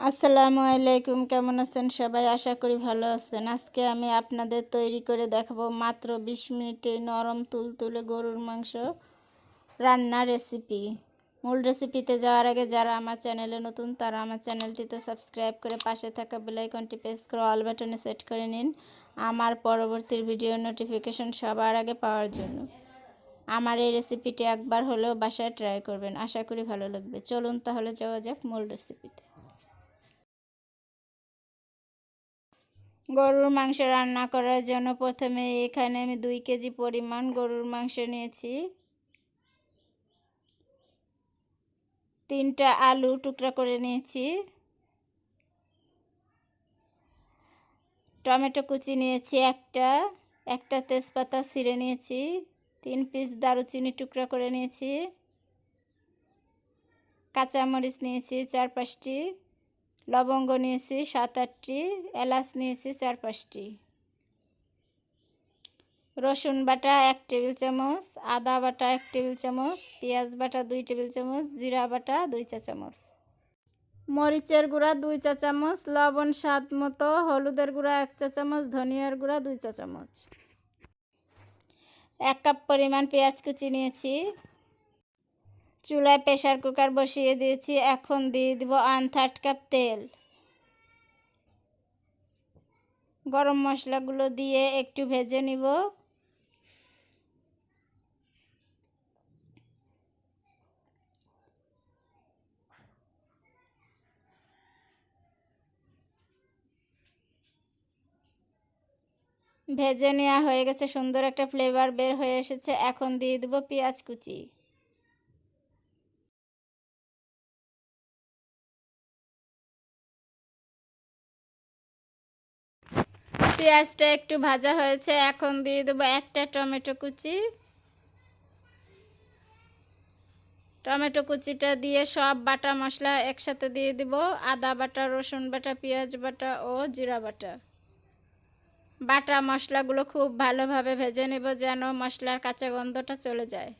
আসসালামু আলাইকুম, কেমন আছেন সবাই? আশা করি ভালো আছেন। আজকে আমি আপনাদের তৈরি করে দেখাবো মাত্র 20 মিনিটে নরম তুলতুলে গরুর মাংস রান্নার রেসিপি। মূল রেসিপিতে যাওয়ার আগে যারা আমার চ্যানেলে নতুন তারা আমার চ্যানেলটিতে সাবস্ক্রাইব করে পাশে থাকা বেল আইকনটি প্রেস করে অল বাটনে সেট করে নিন আমার পরবর্তী ভিডিও নোটিফিকেশন সবার আগে পাওয়ার জন্য। আমার এই রেসিপিটি একবার হলেও বাসায় ট্রাই করবেন, আশা করি ভালো লাগবে। চলুন তাহলে যাওয়া যাক মূল রেসিপিতে। গরুর মাংস রান্না করার জন্য প্রথমে এখানে আমি 2 কেজি পরিমাণ গরুর মাংস নিয়েছি। 3টা আলু টুকরা করে নিয়েছি। টমেটো কুচি নিয়েছি একটা তেজপাতা ছিঁড়ে নিয়েছি। 3 পিস দারুচিনি টুকরা করে নিয়েছি। কাঁচামরিচ নিয়েছি 4-5টি। লবঙ্গ নিয়েছি 7-8টি। এলাচ নিয়েছি 4-5টি। রসুন বাটা 1 টেবিল চামচ, আদা বাটা 1 টেবিল চামচ, পেঁয়াজ বাটা 2 টেবিল চামচ, জিরা বাটা 2 চা চামচ, মরিচের গুঁড়া 2 চা চামচ, লবণ স্বাদ মতো, হলুদের গুঁড়া 1 চা চামচ, ধনিয়ার গুঁড়া 2 চা চামচ। 1 কাপ পরিমাণ পেঁয়াজ কুচি নিয়েছি। চুলায় প্রেসার কুকার বসিয়ে দিয়েছি। এখন দিয়ে দিব 1/3 কাপ তেল। গরম মশলাগুলো দিয়ে একটু ভেজে নিব। ভেজে নেওয়া হয়ে গেছে, সুন্দর একটা ফ্লেভার বের হয়ে এসেছে। এখন দিয়ে দেব পেঁয়াজ কুচি। পেঁয়াজটা একটু ভাজা হয়েছে, এখন দিয়ে দেব একটা টমেটো কুচি। টমেটো কুচিটা দিয়ে সব বাটা মশলা একসাথে দিয়ে দিব। আদা বাটা, রসুন বাটা, পেঁয়াজ বাটা ও জিরা বাটা। বাটা মশলাগুলো খুব ভালোভাবে ভেজে নেব যেন মশলার কাঁচা গন্ধটা চলে যায়।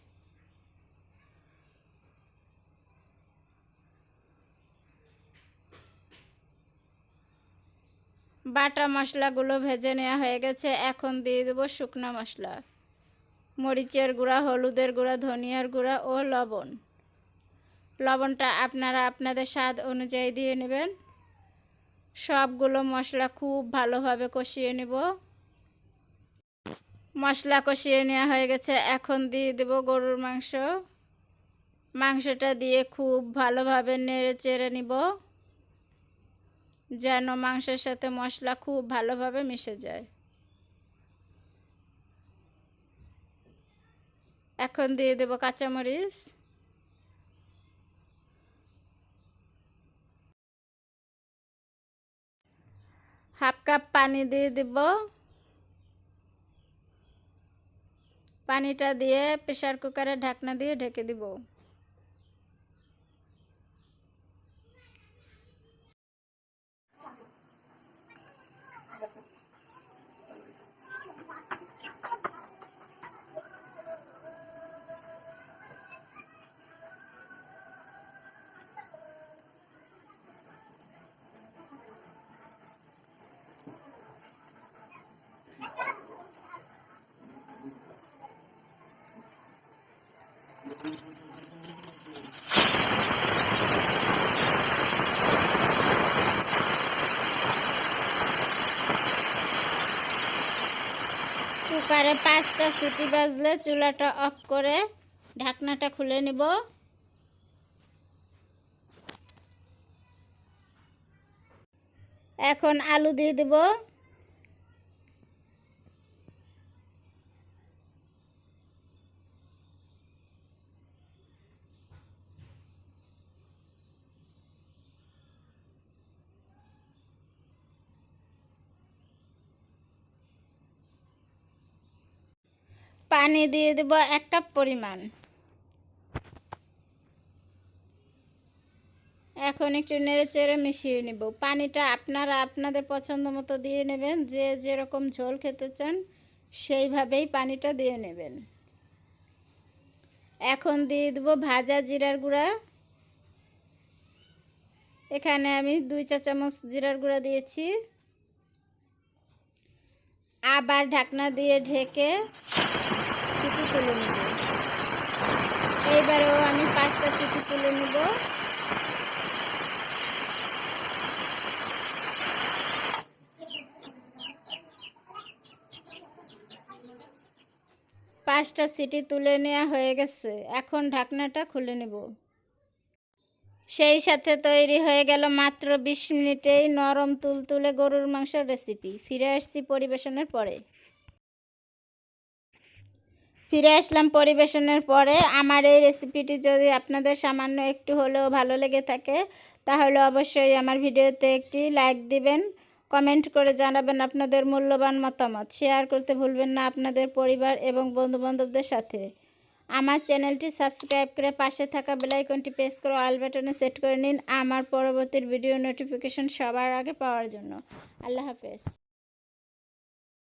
বাটা মশলাগুলো ভেজে নেওয়া হয়ে গেছে। এখন দিয়ে দেব শুকনো মশলা, মরিচের গুঁড়া, হলুদের গুঁড়া, ধনিয়ার গুঁড়া ও লবণ। লবণটা আপনারা আপনাদের স্বাদ অনুযায়ী দিয়ে নেবেন। সবগুলো মশলা খুব ভালোভাবে কষিয়ে নেব। মশলা কষিয়ে নেওয়া হয়ে গেছে। এখন দিয়ে দেব গরুর মাংস। মাংসটা দিয়ে খুব ভালোভাবে নেড়ে চেড়ে নিব যেন মাংসের সাথে মশলা খুব ভালোভাবে মিশে যায়। এখন দিয়ে দেব কাঁচামরিচ। হাফ কাপ পানি দিয়ে দেব। পানিটা দিয়ে প্রেসার কুকারে ঢাকনা দিয়ে ঢেকে দিব। কুকারে 5টা সিটি বাজলে চুলাটা অফ করে ঢাকনাটা খুলে নিব। এখন আলু দিয়ে দেব। পানি দিয়ে দেব 1 কাপ পরিমাণ। এখন একটু নেড়ে চেড়ে মিশিয়ে নেব। পানিটা আপনারা আপনাদের পছন্দ মতো দিয়ে নেবেন, যে যেরকম ঝোল খেতে চান সেইভাবেই পানিটা দিয়ে নেবেন। এখন দিয়ে দেব ভাজা জিরার গুঁড়া, এখানে আমি 2 চা চামচ জিরার গুঁড়া দিয়েছি। আবার ঢাকনা দিয়ে ঢেকে সিটি তুলে নেব। এইবারেও আমি 5টা সিটি তুলে নেব। পাঁচটা সিটি তুলে নেওয়া হয়ে গেছে। এখন ঢাকনাটা খুলে নেব। সেই সাথে তৈরি হয়ে গেল মাত্র 20 মিনিটেই নরম তুলতুলে গরুর মাংসের রেসিপি। ফিরে আসছি পরিবেশনের পরে। ফিরে আসলাম পরিবেশনের পরে। আমার এই রেসিপিটি যদি আপনাদের সামান্য একটু হলেও ভালো লেগে থাকে তাহলে অবশ্যই আমার ভিডিওতে একটি লাইক দিবেন, কমেন্ট করে জানাবেন আপনাদের মূল্যবান মতামত, শেয়ার করতে ভুলবেন না আপনাদের পরিবার এবং বন্ধুবান্ধবদের সাথে। আমার চ্যানেলটি সাবস্ক্রাইব করে পাশে থাকা বেল আইকনটি প্রেস করে অল বাটনে সেট করে নিন আমার পরবর্তী ভিডিও নোটিফিকেশন সবার আগে পাওয়ার জন্য। আল্লাহ হাফেজ।